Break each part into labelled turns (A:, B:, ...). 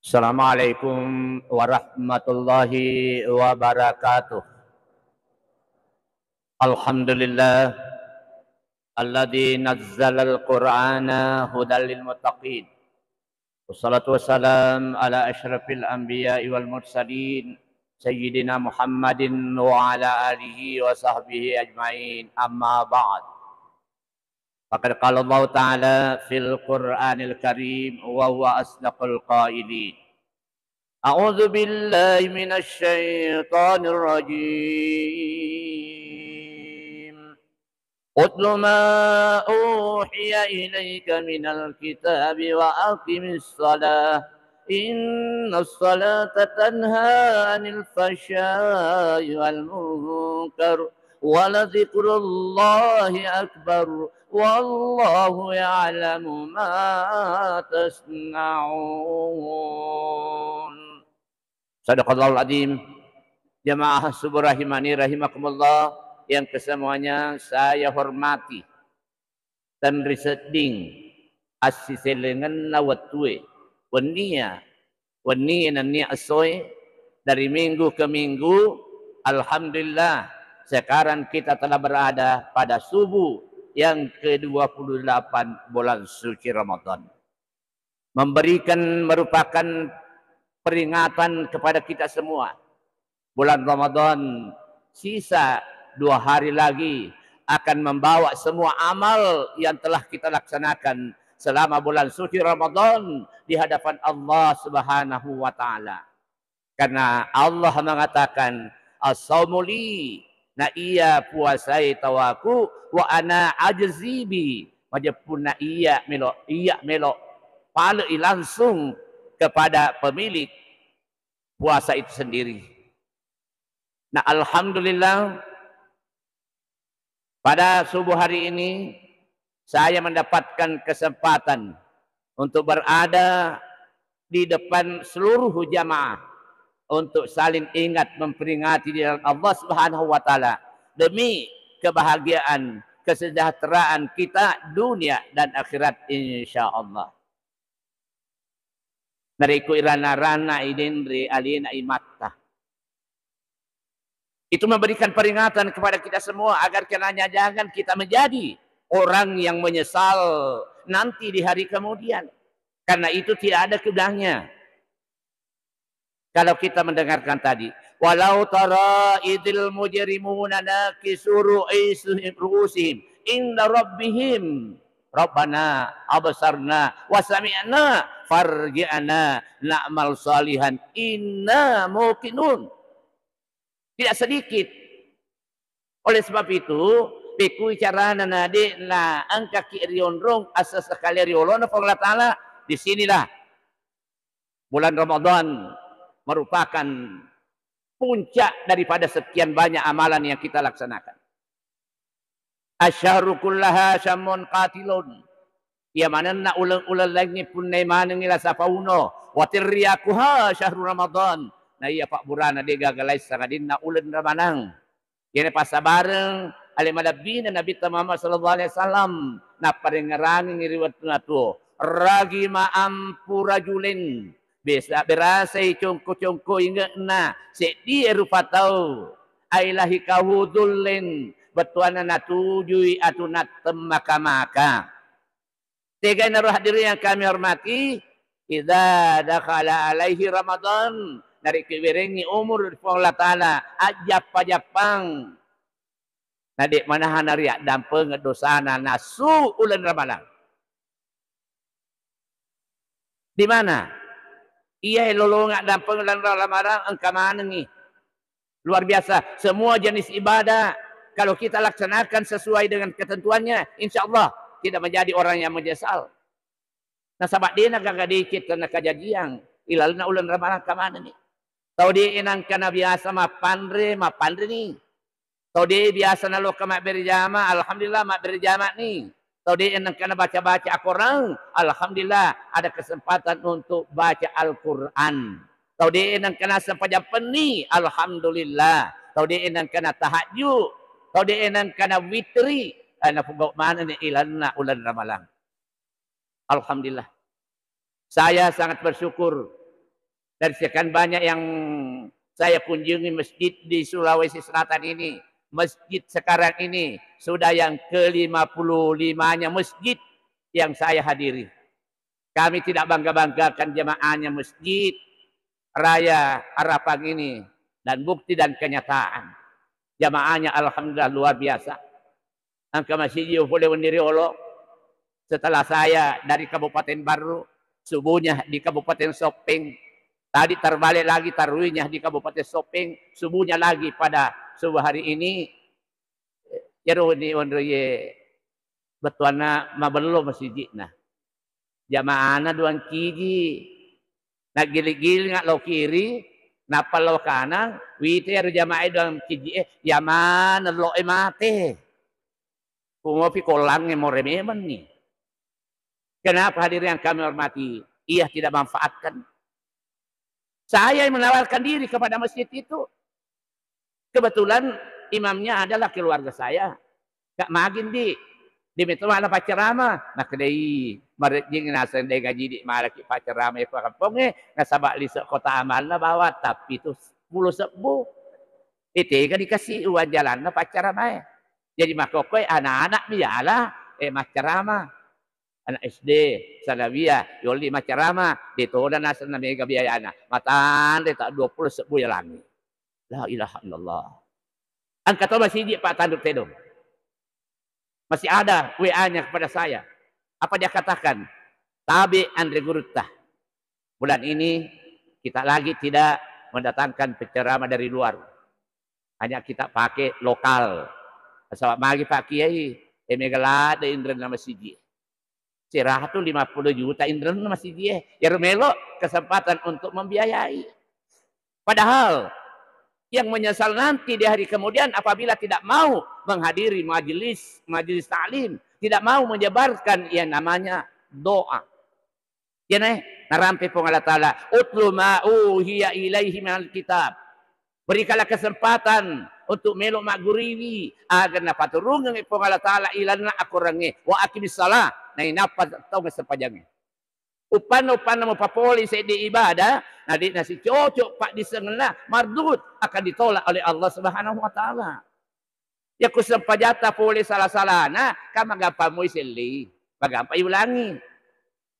A: Assalamualaikum warahmatullahi wabarakatuh. Alhamdulillah alladzi nazzalal qur'ana hudal lil muttaqin. Wassalatu wassalam ala asyrafil anbiya'i wal mursalin sayyidina Muhammadin wa ala alihi wa sahbihi ajmain. Amma ba'd. Faqad qala Allah Ta'ala fil Qur'anil Karim wa huwa asdaqul qailin. أعوذ بالله من الشيطان الرجيم اتل ما أوحي إليك من الكتاب وأقم الصلاة إن الصلاة تنهى عن الفحشاء والمنكر ولذكر الله أكبر والله يعلم ما تصنعون. Sadaqallahul Azim. Jamaah subuh rahimani rahimakumullah yang kesemuanya saya hormati dan riseding asiselengan nawatue wenia nani asoy dari minggu ke minggu. Alhamdulillah sekarang kita telah berada pada subuh yang ke-28 bulan suci Ramadan. Merupakan peringatan kepada kita semua. Bulan Ramadan sisa 2 hari lagi akan membawa semua amal yang telah kita laksanakan selama bulan suci Ramadan di hadapan Allah Subhanahu wa taala. Karena Allah mengatakan as-saumu li, na iya puasai tawaku wa ana ajzibi, majapun na iya melo palai langsung kepada pemilik puasa itu sendiri. Nah, alhamdulillah pada subuh hari ini saya mendapatkan kesempatan untuk berada di depan seluruh jamaah untuk saling ingat memperingati di dalam Allah Subhanahu wa taala demi kebahagiaan, kesejahteraan kita dunia dan akhirat insyaallah. Nariku irana-rana idinri alina imatta. Itu memberikan peringatan kepada kita semua agar kenanya jangan kita menjadi orang yang menyesal nanti di hari kemudian. Karena itu tidak ada keudangnya. Kalau kita mendengarkan tadi, walau tara idil mujrimuna nakisu ru'usihim inda rabbihim Rabbana absarna wa sami'na farji'na na'mal salihan inna muqinun. Tidak sedikit. Oleh sebab itu, piku carana nade na angka kirionrong asas sekali riolona Allah Ta'ala. Di sinilah bulan Ramadan merupakan puncak daripada sekian banyak amalan yang kita laksanakan. Asyahru kullaha syamun qatilun. Ya mana na ulang-ulang lagi pun na manang nila sa pauno. Watirriyakuha syahrul Ramadan. Na iya pak burana de gagalay sa kadin na ulan ramanang. Yan pasabareng alimalabina Nabi Muhammad sallallahu alaihi wasallam na paringarangin iriwat na to. Ragi maampu rajulin. Bisa berasay congko-congko inga na. Si di erupa tau. Ailahi kahudulin. Betuana natujui atu natem maka-maka. Tiga naruh hadirin yang kami hormati. Idza dakhala alaihi Ramadan. Dari kewirengi umur Allah Ta'ala. Ajap-ajapang. Nadik manahan nariak dampeng dosana nasu ulan Ramadan. Di mana? Ia lolongak dampeng ulan Ramadan engkau mana ni? Luar biasa. Semua jenis ibadah kalau kita laksanakan sesuai dengan ketentuannya, insya-Allah tidak menjadi orang yang menyesal. Nah, sahabat dia nak dikit kena kejadian. Ilalna ulan Ramadan ke mana ni? Tahu dia inang kena biasa mapandre ni. Tahu dia biasa nalo ke mak berjamaah, alhamdulillah mak berjamaah ni. Tahu dia inang kena baca-baca Al-Quran, alhamdulillah ada kesempatan untuk baca Al-Quran. Tahu dia inang kena sempajam peni, alhamdulillah. Tahu dia inang kena tahajud. Tahu dia inang kena witri. Ana pugau mana ni ilanna ulan Ramadan. Alhamdulillah. Saya sangat bersyukur dari sekian banyak yang saya kunjungi masjid di Sulawesi Selatan ini, masjid sekarang ini sudah yang ke-55-nya masjid yang saya hadiri. Kami tidak bangga-banggakan jemaahnya masjid Raya Arapang ini, dan bukti dan kenyataan jamaahnya alhamdulillah luar biasa. Angka masjid boleh mendiri Allah. Setelah saya dari Kabupaten Baru, subuhnya di Kabupaten Sopeng, tadi terbalik lagi taruhnya di Kabupaten Sopeng, subuhnya lagi pada subuh hari ini. Jero ni ondroye betuana mabelo masjidna. Jamaahna duang kiji, nak gili-gili ngak lo kiri, napa lo kanan, wite aru jamaah duang kiji yaman lo mate. Kungopi kolangnya mau rememan nih. Kenapa hadirin yang kami hormati? Ia tidak manfaatkan. Saya yang menawarkan diri kepada masjid itu. Kebetulan imamnya adalah keluarga saya. Kak magin di metode ala pacarama. Nak dei marjing nasan dei gaji di maraki pacarama itu kampung nasabak lisok kota amal na bawa tapi itu 10 sebu. Itu kan dikasih uang jalan na pacarama. Jadi makokoy anak-anak miala macarama. Anak SD, Sanawiyah, Yoli Macarama, dito na nasa na mega biyayana. Mataan, dito 20 sebuya lang. La ilaha illallah. Ang kata masih Pak Tanduk Tedong. Masih ada WA-nya kepada saya. Apa dia katakan? Tabi Andre Gurutah. Bulan ini kita lagi tidak mendatangkan penceramah dari luar. Hanya kita pakai lokal. Asal magi Pak Kiai, megalada Indra nama masjid. Sirah itu 50 juta Indra masih dia. Ya melo kesempatan untuk membiayai. Padahal yang menyesal nanti di hari kemudian apabila tidak mau menghadiri majelis taklim, tidak mau menyebarkan yang namanya doa. Ya nih, narampi pun Allah Ta'ala, utlu ma'uhiya ilaihi minal kitab. Berikanlah kesempatan untuk melok maguriwi agar napaturungan pun Allah Ta'ala ilana akurangi wa akimis salah. Nah ini apa tahu nggak sepajangnya? Upan mau papoli di ibadah, nanti nasi cocok pak disengena mardut akan ditolak oleh Allah Subhanahu Wa Taala. Ya kusempajata poli salah nah kama gapamu isili, bagampa ulangi.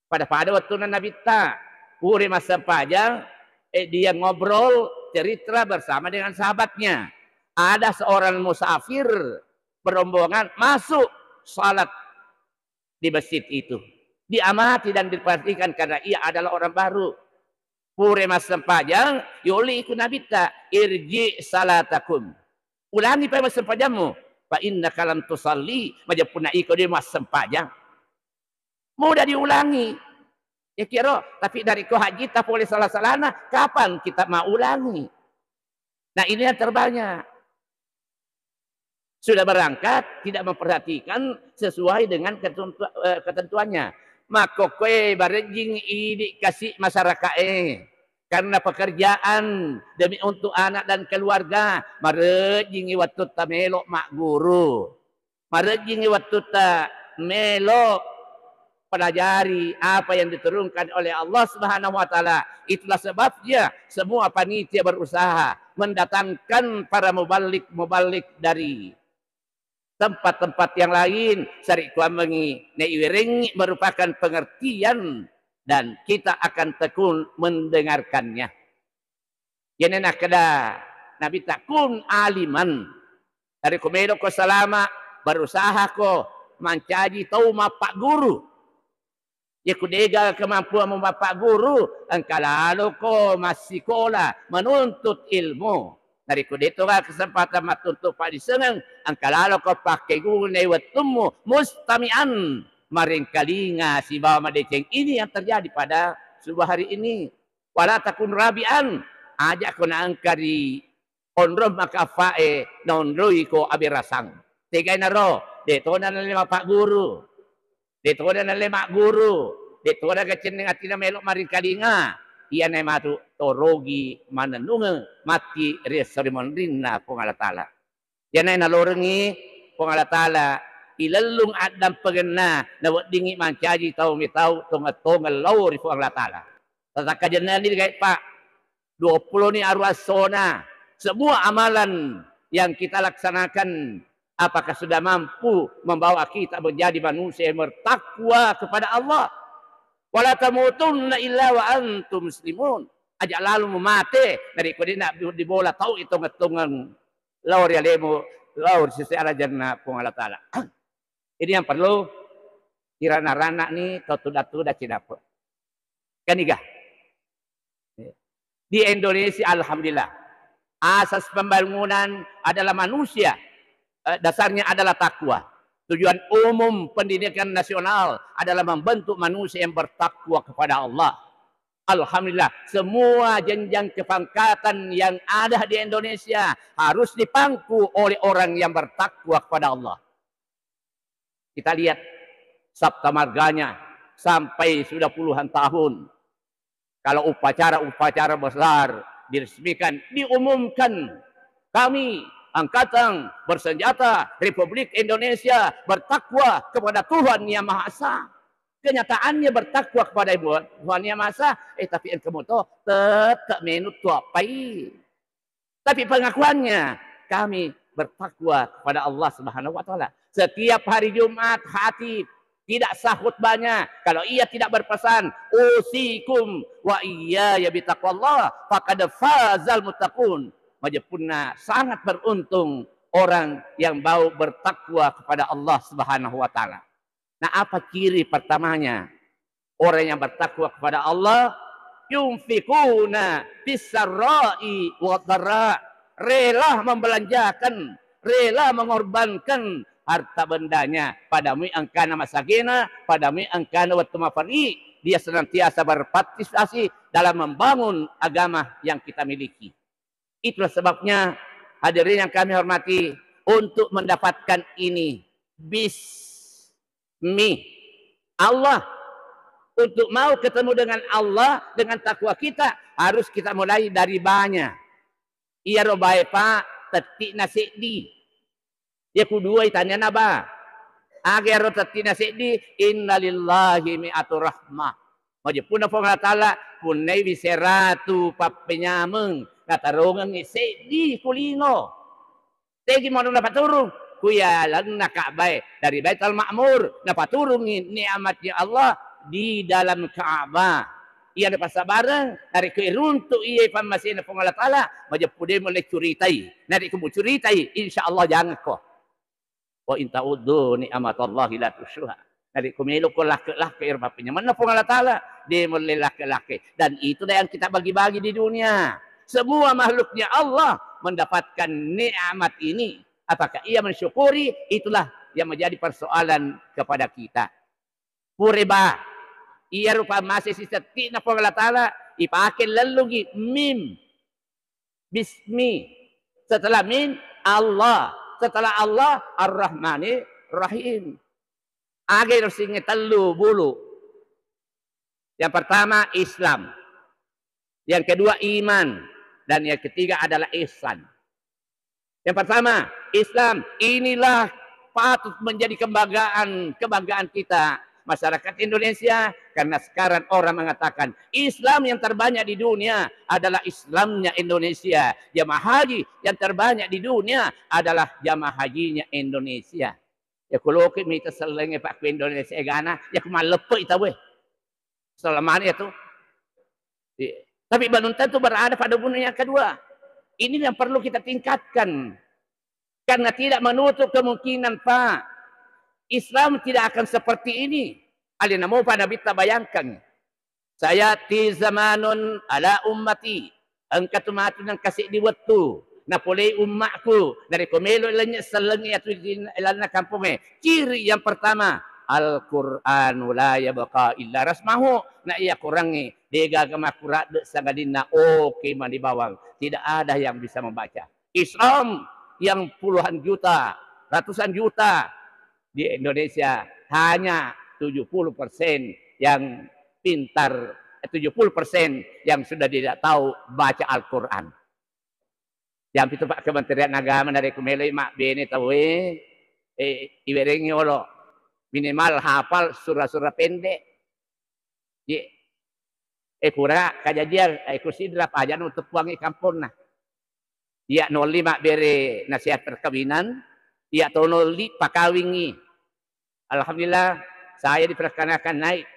A: Pada waktu Nabi ta, puri masa pajang, dia ngobrol cerita bersama dengan sahabatnya. Ada seorang musafir berombongan masuk salat di masjid itu. Diamati dan diperhatikan karena ia adalah orang baru. Pure mas sempajang, yoli ikut nabita, irji salatakum. Ulangi pa mas sempajangmu. Fa inna kalam tusalli, majapuna ikut dia mas sempajang. Mudah diulangi. Ya kira, tapi dari ko haji tak boleh salah-salahna, kapan kita mau ulangi? Nah ini yang terbanyak. Sudah berangkat, tidak memperhatikan sesuai dengan ketentuannya. Maka kue barejing ini kasih masyarakat karena pekerjaan demi untuk anak dan keluarga. Marejing waktu ta melok mak guru. Marejing waktu ta melok pelajari apa yang diturunkan oleh Allah Subhanahu Wa Taala. Itulah sebabnya semua panitia berusaha mendatangkan para mubalik dari tempat-tempat yang lain sari kuamengi neiwiring merupakan pengertian dan kita akan tekun mendengarkannya. Yan na kada nabi takun aliman dari kumedo ko salama berusaha ko mencari tahu pak guru. Ya kudega kemampuan Pak Guru, angkalalo ko masikola menuntut ilmu. Dari kudito ka kesempatan matuntut Pak diseneng, angkalalo ko pakai gune wetumu mustamian maring kalinga si bawa madeceng. Ini yang terjadi pada sebuah hari ini. Wala takun rabian, ajak ko na angkari onrom makafae nonroi ko abirasang. Tigay na ro, dito na nalima Pak Guru. Dito na nalima Guru. Dito na kacin nga tinamelok maring kalinga. Iyan ay matu torogi mananungang mati resarimon rin na pungalatala. Yan ay nalorengi pungalatala. Ilalung adang pagana na wadingi mancaji tau mitaw tunga-tunga lawri pungalatala. Tataka dyan na nili kahit pa. 20 ni arwasona. Semua amalan yang kita laksanakan, apakah sudah mampu membawa kita menjadi manusia yang bertakwa kepada Allah? Wala tamutunna illa wa antum muslimun. Ajak lalu memati dari kau nak dibola tahu hitung-hitungan laur ya lemo laur secara jannah pun Allah Ta'ala. Ini yang perlu kirana-rana ni tuda-tuda cinapa. Kan iga? Di Indonesia alhamdulillah asas pembangunan adalah manusia. Dasarnya adalah takwa. Tujuan umum pendidikan nasional adalah membentuk manusia yang bertakwa kepada Allah. Alhamdulillah, semua jenjang kepangkatan yang ada di Indonesia harus dipangku oleh orang yang bertakwa kepada Allah. Kita lihat sabta marganya sampai sudah puluhan tahun. Kalau upacara-upacara besar diresmikan, diumumkan, kami Angkatan Bersenjata Republik Indonesia bertakwa kepada Tuhan Yang Maha Esa. Kenyataannya bertakwa kepada Tuhan Yang Maha Esa, tapi kamu tu tetap menut tuapai. Tapi pengakuannya kami bertakwa kepada Allah Subhanahu Wa Taala. Setiap hari Jumat khatib tidak sah khutbahnya kalau ia tidak berpesan usikum wa iyaya bitaqwallah faqad fazal muttaqun. Majepunna sangat beruntung orang yang mau bertakwa kepada Allah Subhanahu wa taala. Nah, apa ciri pertamanya? Orang yang bertakwa kepada Allah yunfikuna fisarra'i wa dharra, rela membelanjakan, rela mengorbankan harta bendanya pada mi'angkana masagina, pada mi'angkana wattumafari. Dia senantiasa berpartisipasi dalam membangun agama yang kita miliki. Itulah sebabnya hadirin yang kami hormati, untuk mendapatkan ini bismi Allah, untuk mau ketemu dengan Allah dengan takwa kita, harus kita mulai dari banyak. Iya robai pak tetik nasi di. Ya kedua itanya naba. Agar tetik nasi di innalillahi mi'atur rahmah. Majapun apa Allah Ta'ala punai wiseratu papenyameng katarungan ngisi di kulino. Tegi mau dapat turun. Kuya lang nakabai dari Baitul Ma'mur dapat turun nikmatnya Allah di dalam Ka'bah. Ia dapat sabarang dari keruntuk ia pamasin apa Allah Ta'ala majapude mulai curitai. Dari kamu curitai insyaallah jangan kok. Wa in ta'uddu ni'matallahi la tusuha. Dari kumilo ko laki-laki irpapinya. Mana pun Allah Ta'ala. Dia mulai laki-laki. Dan itu yang kita bagi-bagi di dunia. Semua makhluknya Allah mendapatkan nikmat ini. Apakah ia mensyukuri? Itulah yang menjadi persoalan kepada kita. Puriba. Ia rupa masih sisati na pun Allah Ta'ala. Ipakai lalu mim. Bismi. Setelah min Allah. Setelah Allah Ar-Rahmani Rahim. Agar singa telu bulu. Yang pertama Islam. Yang kedua iman. Dan yang ketiga adalah ihsan. Yang pertama Islam. Inilah patut menjadi kebanggaan kita masyarakat Indonesia. Karena sekarang orang mengatakan Islam yang terbanyak di dunia adalah Islamnya Indonesia. Jamaah haji yang terbanyak di dunia adalah jamaah hajinya Indonesia. Ya kalau kita selenge pak ke Indonesia gana, ya kumalepe itu weh. Selamanya itu. Tapi belum tentu berada pada dunia yang kedua. Ini yang perlu kita tingkatkan. Karena tidak menutup kemungkinan Pak. Islam tidak akan seperti ini. Alina mau pada kita bayangkan. Saya ti zamanun ala ummati. Angkat umatun yang kasih di waktu. Napolei umatku dari komelo ilanya selengi atau ilana kampungnya. Ciri yang pertama Al-Qur'anu la yabqa illa rasmahu. Na iya kurangi dega agama Qur'an sangadina oke mandi bawang. Tidak ada yang bisa membaca. Islam yang puluhan juta, ratusan juta di Indonesia hanya 70% yang pintar, 70% yang sudah tidak tahu baca Al-Qur'an. Yang itu Pak Kementerian Agama dari Kumelo mak bene tahu iberengi olo minimal hafal surah-surah pendek. Pura kajadian kusidra pajan untuk puangi kampung nah. Ia 05 bere nasihat perkawinan, ia tonoli pakawingi. Alhamdulillah saya diperkenalkan naik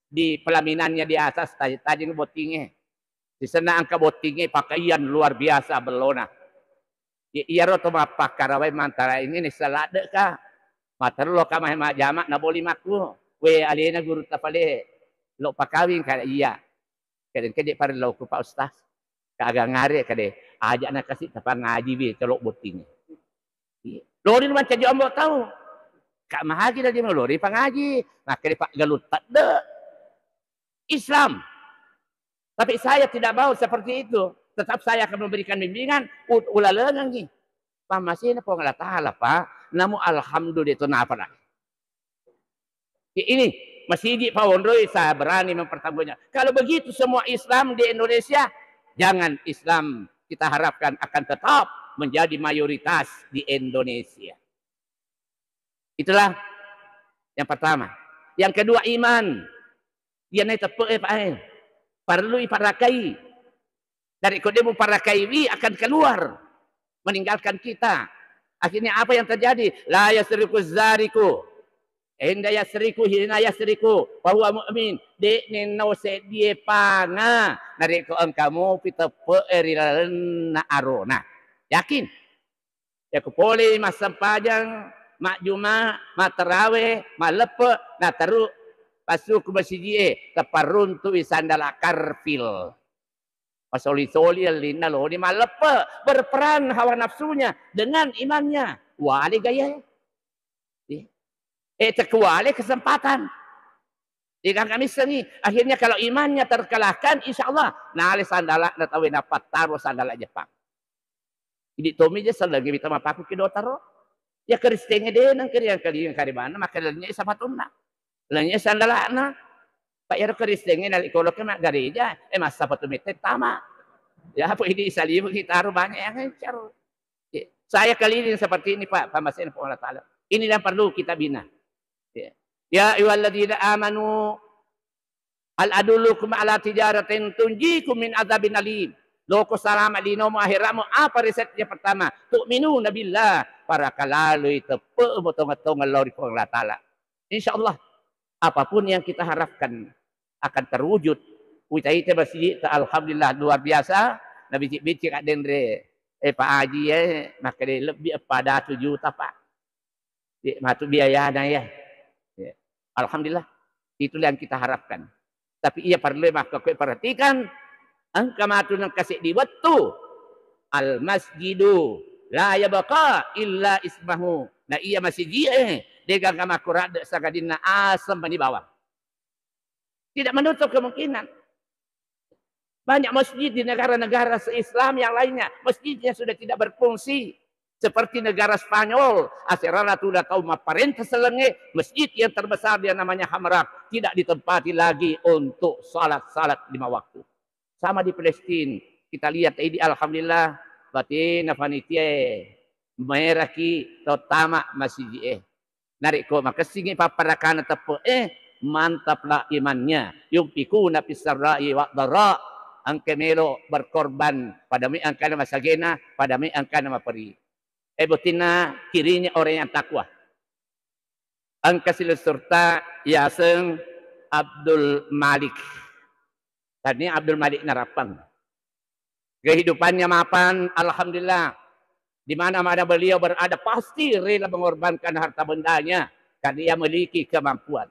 A: di pelaminannya di atas tadi botingnya. Di sana angka botingnya pakaian luar biasa berlona. Iya roto mapak karawai mantara ini salade ka. Matar lo ka mah jamak na boli maku. We alena guru tapale lo pakawin ka iya. Kadang kede par lo ku Pak Ustaz. Kagak ngare kade ajak nak kasih tapang ngaji bi celok boting. Lori macam jombo tahu. Kak mahaji dah dia lori pangaji. Nah kede Pak Galut tak de. Islam. Tapi saya tidak mau seperti itu. Tetap saya akan memberikan bimbingan. Ulalengan ni. Pak masih na po ngala taala Pak. Namu alhamdulillah itu napa nak. Ini masjid Pak Wondroi saya berani mempertanggungjawabkan. Kalau begitu semua Islam di Indonesia, jangan Islam kita harapkan akan tetap menjadi mayoritas di Indonesia. Itulah yang pertama. Yang kedua iman. Dia naik tepuk Pak. Perlu iparakai. Dari kodemu parakai akan keluar. Meninggalkan kita. Akhirnya apa yang terjadi? La yasriku zariku. Inda yasriku hina yasriku. Bahwa mu'min. Dek nino se die panga. Nariko kamu pitepe erilana arona. Yakin? Ya kupole masam pajang. Mak Juma, mak Terawih, mak Lepe. Nah taruh pasuk ke masjid. Teparun tu isandala karfil. Pasoli-soli lina lo di malepe berperan hawa nafsunya dengan imannya. Wali gaya. Terkuali kesempatan. Jika kami sengi. Akhirnya kalau imannya terkalahkan, insya Allah. Nah, ali sandala na tahu dapat taruh sandala Jepang. Ini Tommy je selagi kita mapaku kido taruh. Ya keristengnya deh nang kiri yang kali mana maka lanya sama tunna. Lanya sandala na. Pak Yaro keristengnya nali kalau kena gereja, masa patu metet tama. Ya apa ini salibu kita taruh banyak yang encar. Saya kali ini seperti ini Pak, Pamasin Allah Taala. Ini yang perlu kita bina. Ya ayyuhalladzina amanu al adullukum ala tijaratin tunjikum min adzabin alim. Loko salama dinomo akhiramu apa risetnya pertama? Tu'minu nabillah para kalalu tepe motong-motong Allah Allah Taala. Insyaallah apapun yang kita harapkan akan terwujud. Kita masjid alhamdulillah luar biasa. Nabi bici kat dendre Pak Haji maka dia lebih pada 7 juta Pak. Matu biaya dah ya. Alhamdulillah itulah yang kita harapkan. Tapi ia perlu maka kau perhatikan angka matu nang kasih di waktu al masjidu la yabqa illa ismahu. Nah ia masih dia kama kurad sagadina asam di bawah. Tidak menutup kemungkinan. Banyak masjid di negara-negara se-Islam yang lainnya. Masjidnya sudah tidak berfungsi. Seperti negara Spanyol. Aserana sudah tahu maparenta selenge. Masjid yang terbesar dia namanya Hamrak. Tidak ditempati lagi untuk salat-salat 5 waktu. Sama di Palestina. Kita lihat ini alhamdulillah. Batina panitia. Meraki terutama masjid. Nariko makasih paparakana tepo. Mantaplah imannya. Yumpiku napisarra'i wa'dara. Angke melo berkorban. Pada mi angka nama sagena. Pada mi angka nama peri. Botina kirinya orang yang takwa. Angka sila serta Yaseng Abdul Malik. Tadi Abdul Malik Narapang. Kehidupannya mapan. Alhamdulillah. Di mana-mana beliau berada. Pasti rela mengorbankan harta bendanya. Karena ia memiliki kemampuan.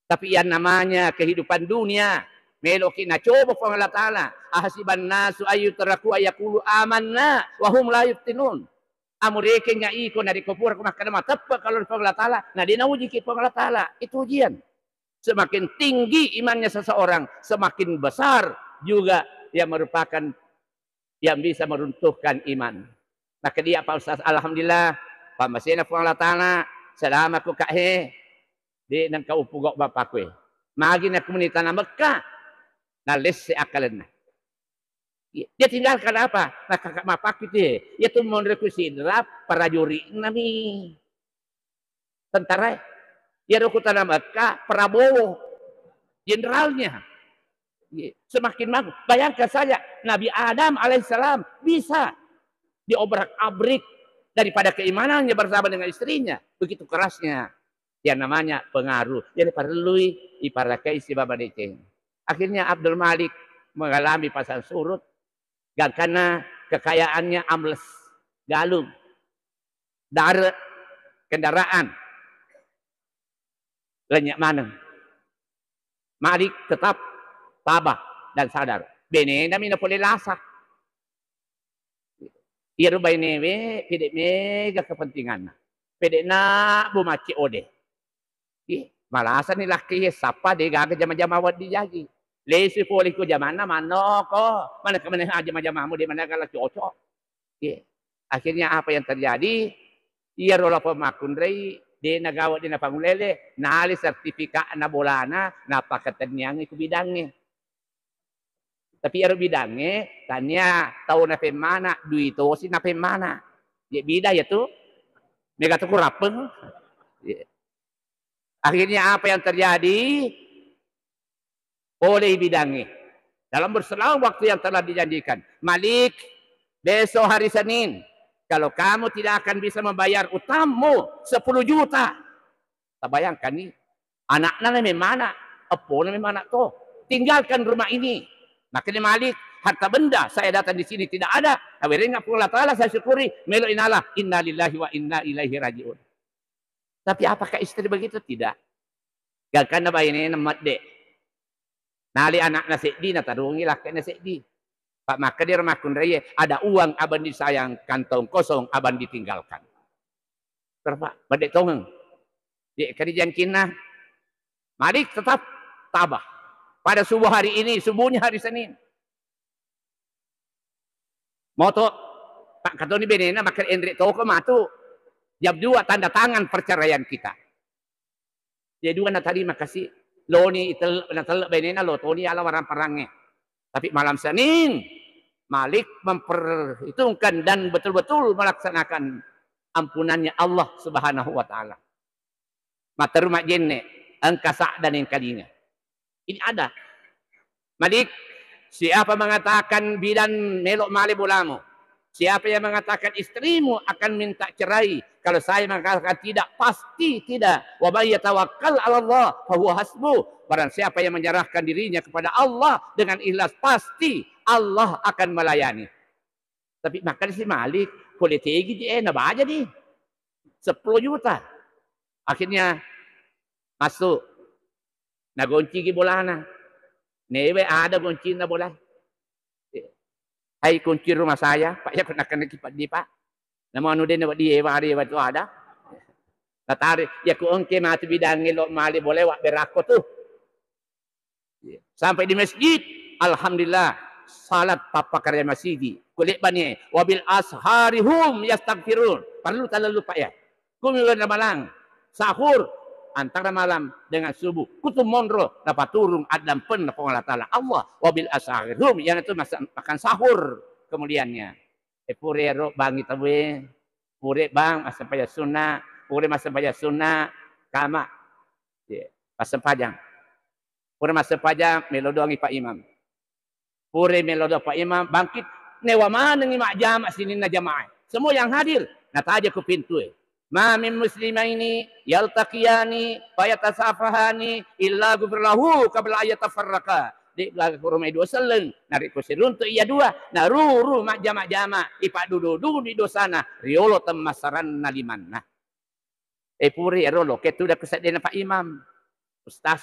A: Tapi yang namanya kehidupan dunia. Meloki na coba pang Allah Ta'ala. Ahasiban nasu ayutraku ayakulu amanna. Wahum la yuftinun. Amureke nga iko na dikopura kumakana matapa kalau pang Allah Ta'ala. Nah dinauji ki pang Allah Ta'ala. Itu ujian. Semakin tinggi imannya seseorang. Semakin besar juga yang merupakan yang bisa meruntuhkan iman. Maka dia Pak Ustaz Alhamdulillah. Pamasina pang Allah Ta'ala. Salamat ko kahe. Di nang kaupugok bapak ko magi na komunita na Mekah nalis si akalan na. Dia tinggalkan apa? Nakakamapak itu. Dia tuh merekusindra para juri nami. Tentara. Dia rukutan na Mekah Prabowo. Generalnya. Semakin bagus. Bayangkan saja, Nabi Adam alaihissalam bisa diobrak-abrik daripada keimanannya bersama dengan istrinya. Begitu kerasnya. Yang namanya pengaruh. Jadi perlu iparakai si Baba Deceng. Akhirnya Abdul Malik mengalami pasang surut. Karena kekayaannya ambles. Galung. Darat. Kendaraan. Lenyak mana. Malik tetap tabah dan sadar. Bene na mina boleh lasak. Ia rubai newe, pede mega kepentingan. Pede na bumaci ode. Malasan ni laki sapa de gaga jama-jama wad dijagi. Lesi poli ko jamana mano ko. Mana ke mana jama-jamamu di mana kala cocok. Akhirnya apa yang terjadi? Ia rola pemakun rei de nagawa di na pangulele, nali sertifika na bolana, napakatanyang iku bidangnya. Tapi aro bidangnya, tanya tahu na pemana, duito si na pemana. Ya bida ya tuh. Mega tuh kurapeng. Akhirnya apa yang terjadi? Oleh bidangnya. Dalam berselang waktu yang telah dijanjikan. Malik, besok hari Senin. Kalau kamu tidak akan bisa membayar utangmu 10 juta. Tak bayangkan nih. Anaknya memang apa memang tuh. Tinggalkan rumah ini. Makanya Malik, harta benda saya datang di sini tidak ada. Akhirnya Allah Ta'ala saya syukuri. Melo inalah. Inna lillahi wa inna ilaihi raji'un. Tapi apakah istri begitu? Tidak. Gagkan na ba ini namat de. Nali anak na sekdi na tarungi laki na sekdi. Pak maka dia remakun raya ada uang aban disayang kantong kosong aban ditinggalkan. Terpak badek tongeng. Di kerjaan kina. Malik tetap tabah. Pada subuh hari ini, subuhnya hari Senin. Moto Pak Katoni benena makan Endrik toko matu. Jam 2 tanda tangan perceraian kita. Dia dua na tadi makasih. Loni itel natel benena lo Toni ala warang perangnya. Tapi malam Senin Malik memperhitungkan dan betul-betul melaksanakan ampunannya Allah Subhanahu wa taala. Mata rumah jenne angkasa dan yang kalinya. Ini ada. Malik, siapa mengatakan bidan melok mali bolamu? Siapa yang mengatakan istrimu akan minta cerai? Kalau saya mengatakan tidak, pasti tidak. Wa may yatawakkal 'ala Allah fa huwa hasbuh. Barang siapa yang menyerahkan dirinya kepada Allah dengan ikhlas, pasti Allah akan melayani. Tapi makan si Malik, boleh tinggi dia nabah aja nih. 10 juta. Akhirnya masuk. Nagonci ki bolana. Newe ada kunci na bola. Hai kunci rumah saya, Pak ya kena kipat di Pak. Nama anu den dia hari waktu ada. Tatari ya ku engke mati bidang lo mali boleh wak berako tuh. Sampai di masjid, alhamdulillah salat papa karya masjid. Kulit bani wabil asharihum yastaghfirun. Perlu terlalu Pak ya. Kumilan malang sahur antara malam dengan subuh. Kutu monro dapat turun adam pen Allah Ta'ala. Allah wabil asharihum yang itu makan sahur kemudiannya. Purero bang itawe. Pure bang masa paya sunnah. Pure masa paya sunnah. Kama. Masa pajang. Pure masa pajang melodoangi Pak Imam. Pure melodo Pak Imam bangkit. Newa mana ngimak jamaah sini na jamaah. Semua yang hadir. Nataja ke pintu. Ma min muslimaini yaltaqiyani fayatasafahani illa gufirlahu qabla ayatafarraqa. Di belakang rumah dua seleng narik kursi untuk iya dua naruru mak jamak ipak dudu di dosana riolo temasaran naliman nah puri rolo ketu dah kesadena Pak Imam ustaz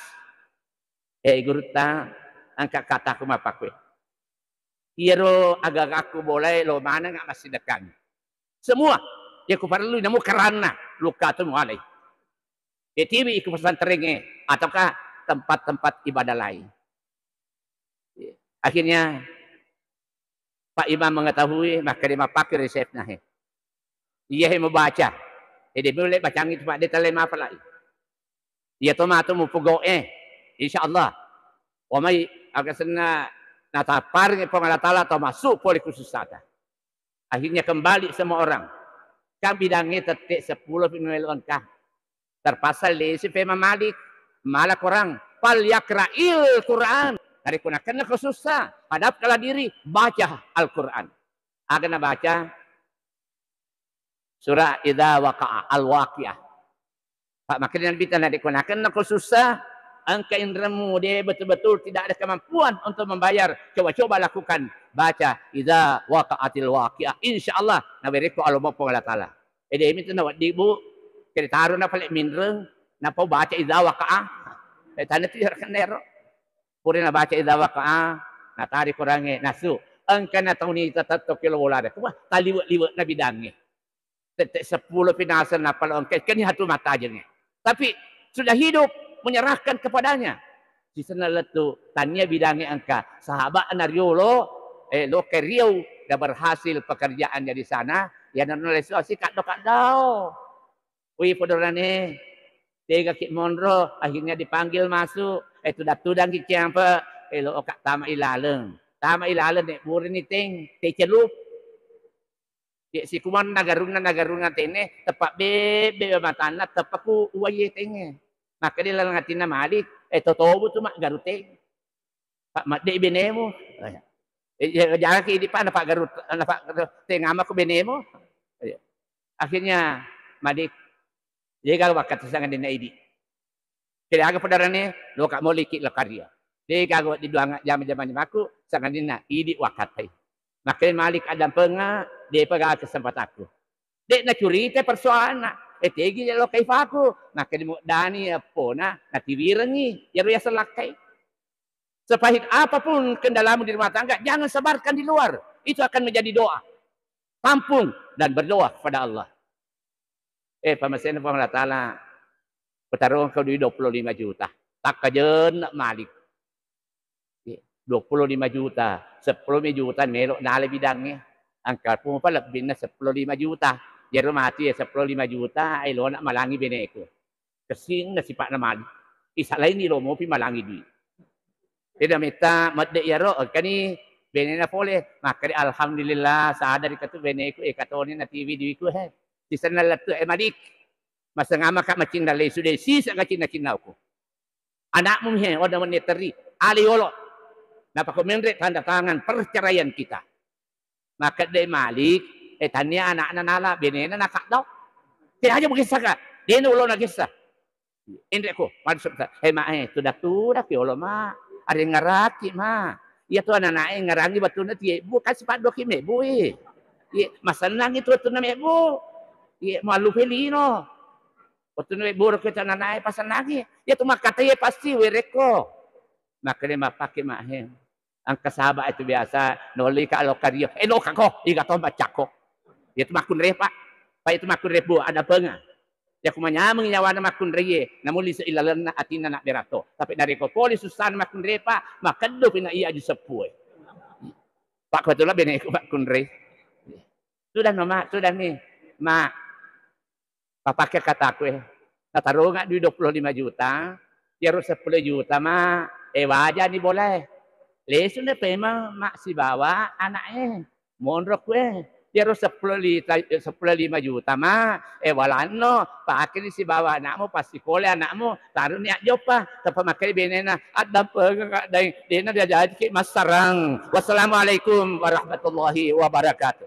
A: guruta angkat kata aku apa kue iro agak aku boleh lo mana nggak masih dekan semua ya ku perlu namu karena luka tu mulai TV ikut pesantren ataukah tempat-tempat ibadah lain. Akhirnya Pak Imam mengetahui maka dia pakai resepnya. Dia yang membaca. Jadi boleh baca itu Pak dia terlema apa lagi. Dia tomato mu pugo insyaallah. Wa mai agasna natapar pengalat Allah atau masuk poli khusus sata. Akhirnya kembali semua orang. Kan bidangnya tetek 10 milion kah. Terpasal di si Imam Malik malak orang fal yakra'il Quran. Dari kunakan kau susah. Hadapkanlah diri. Baca Al-Quran. Akan baca surah Idza Waqa'a Al-Waqi'ah. Pak makanya Nabi tanda dikunakan kau susah. Angka indramu dia betul-betul tidak ada kemampuan untuk membayar. Coba-coba lakukan. Baca Idza Waqa'atil Waqi'ah. InsyaAllah. Nabi reku Allah Allah Ta'ala. Dia minta nak buat ibu. Kita taruh na paling minreng. Napa baca Idza Waqa'ah. Tanda tu jarang nero. Puri na baca Idza Waqa'ah. Na tarik kurangnya. Nasu. Angka na tahu ni tatok kilo bola ada. Wah, taliwat-liwat na bidangnya. Tetek 10 pinasan na pala angka. Kan hatu mata aja ni. Tapi sudah hidup menyerahkan kepadanya. Di sana letu tanya bidangnya angka. Sahabat Naryolo lo keriau dah berhasil pekerjaannya di sana. Ya dan nulis si kadau. Wih podorane. Tiga kit monro akhirnya dipanggil masuk. Tudang kicang apa? Lo kak tama ilaleng. Tama ilaleng nek burin ni ting celup. Si kuman nagarungan tene tepak bebe matana tepaku uwaye tenge. Maka dia lalang hati na malik. Totobo tu mak garute. Pak mat de benemo. Jangan ke di pana pak garut pak tengama ko benemo. Akhirnya malik dia kalau wakat sangat dina idi. Kira aga padarane lo kak moliki la karya. Dia kalau di dua jam-jam aku sangat dina idi wakat. Makin malik ada penga dia pegang kesempatan aku. Dek na curita persoalan na. Tegi lo kay faku. Makin mo dani po na natiwirangi. Yaro ya selakay. Sepahit apapun kendalamu di rumah tangga, jangan sebarkan di luar. Itu akan menjadi doa. Tampung dan berdoa kepada Allah. Pamasen Allah Ta'ala. Pertarungan kau duit 25 juta. Tak kajen nak malik. 25 juta. 10 juta melok nale bidangnya. Angkat pun apa lebih na 15 juta. Jadi mati 15 juta. Lo nak malangi beneku. Kesing na sipak na malik. Isa lain ni lo mo pi malangi duit. Dia minta madde yaro kani benena pole. Maka alhamdulillah sadar katu beneku katone na TV duitku he. Di sana latu madik. Masa ngama kak macin dalai sudah sisa kacin aku. Anakmu he oda meneteri ali olo. Napa ko menre tanda tangan perceraian kita. Maka dia malik tanya anak nala benena nakak daw. Kaya aja begisah ka. Dia ulo na gisah. Indre ko maksud ma sudah ki olo ma. Ada ngaraki ma. Iya tu anak ngarangi batu na ti bu kasih pado ki me bu masanang itu tu na me bu. Malu pelino. Waktu na buruk kita nanay pasanagi. Ya tu makatay pasti wereko. Maka dia mapake mahem. Ang kasaba itu biasa noli ka alokario. Lo kako iga to bacako. Ya tu makun repa. Pa itu makun repo ada penga. Ya kumanya menyawa na makun reye. Namun lisa ilalan na atin na berato. Tapi dari ko poli susan makun repa makado pina iya ju sepuy. Pak betul bene ko makun re. Sudah mama, sudah nih. Ma pakai kataku taruh nggak duit 25 juta. Ya harus 10 juta ma. Wajah ni boleh. Lesun deh memang mak si bawa anaknya. Mondrok dia harus 15 juta ma. Walano pakai si bawa anakmu pasti kole anakmu taruh niat jopa. Tapi makai benena ada penggak dai dena dia jadi mas sarang. Wassalamualaikum warahmatullahi wabarakatuh.